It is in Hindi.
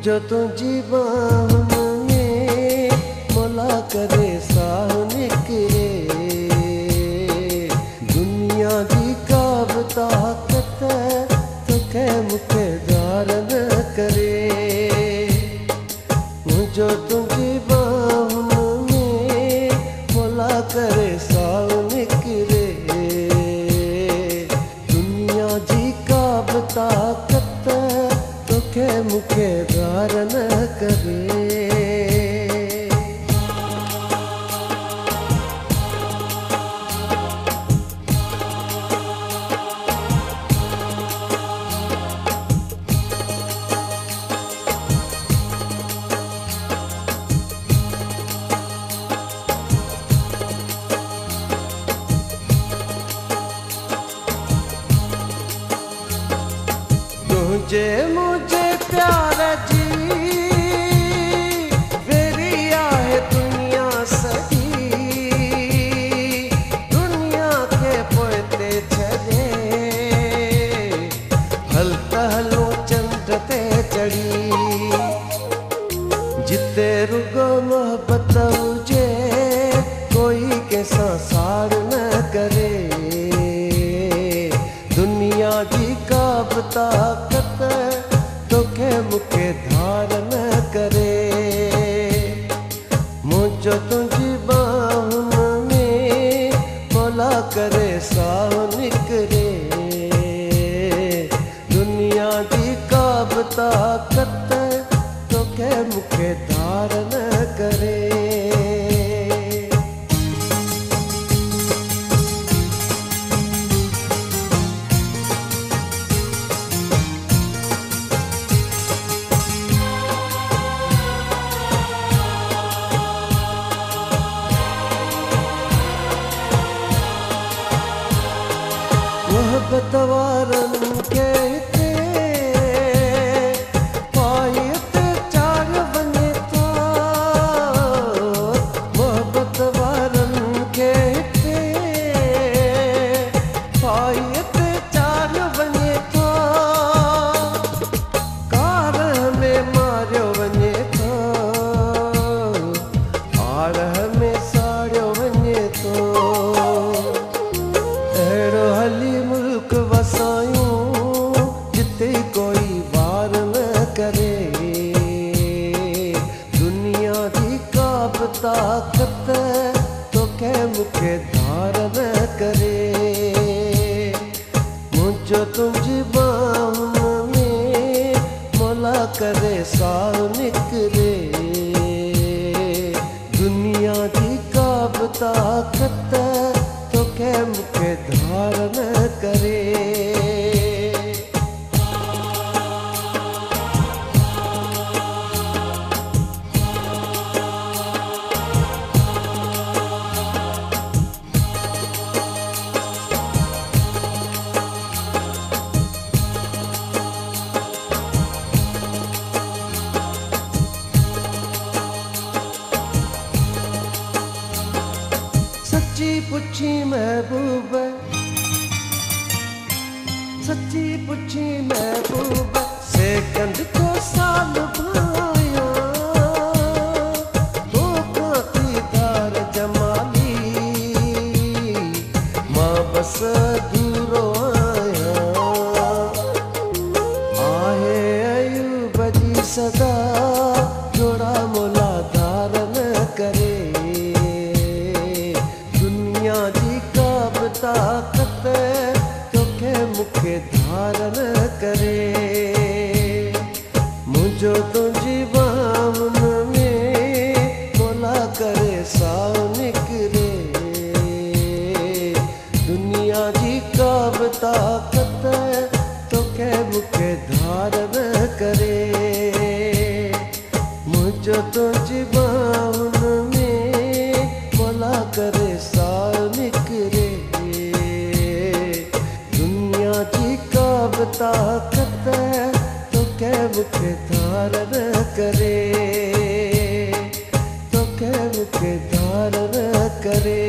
मुझो तुझी बाहुन में मोला करे साह निकरे। दुनिया जी का ताकत तोखे मुखे धारण करे। मुझो तुझी बाहुन में मोला करे साह निकरे। दुनिया जी का ताकत तोखे मुखे धारण करे। तुझे मुझे प्यार जी वेरिया है दुनिया सजी। दुनिया के पोते छजे हलता हलो चंद्र ते चढ़ी। जिते रुगो मोहब्बत हुजे कोई कैसा साड़ न करे। दुनिया जी का ताकत तोखे मुखे धारण करे। मुझो तुझी बाहुन में मोला करे साह निकरे। दुनिया जी का ताकत तोखे मुखे धारण करे। मोहब्बत वारन के हिते पायत चार बने था। मोहब्बत वारन के हिते पायत चार बने था। कार में मारियो वने था आड़ में साड़ियो वने तो। अहिड़ो हली मुल्क वसायूं जिते कोई वार न करे। दुनिया जी का ताकत तोखे मुखे धारण करे। मुझो तुझी बाहुन में मोला करे साह निकरे। दुनिया जी का ताकत तोखे मुखे धारण करे। सच्ची पुछी महबूब सच्ची पुछी महबूब सेकंड को साल भाया। तो काती धार जमाली माँ बस दूरो आया। आहे अयूब जी सदा जोड़ा मोला धारण करे। दुनिया जी का ताकत तोखे मुखे धारण करे। मुझो तुझी बाहुन में मोला करे साह निकरे। दुनिया जी का ताकत तोखे मुखे धारण करे। मुझो तुझी बाहुन में मोला करे साह निकरे। दुनिया जी का ताकत तोखे मुखे धारण करे। तोखे मुखे धारण करे।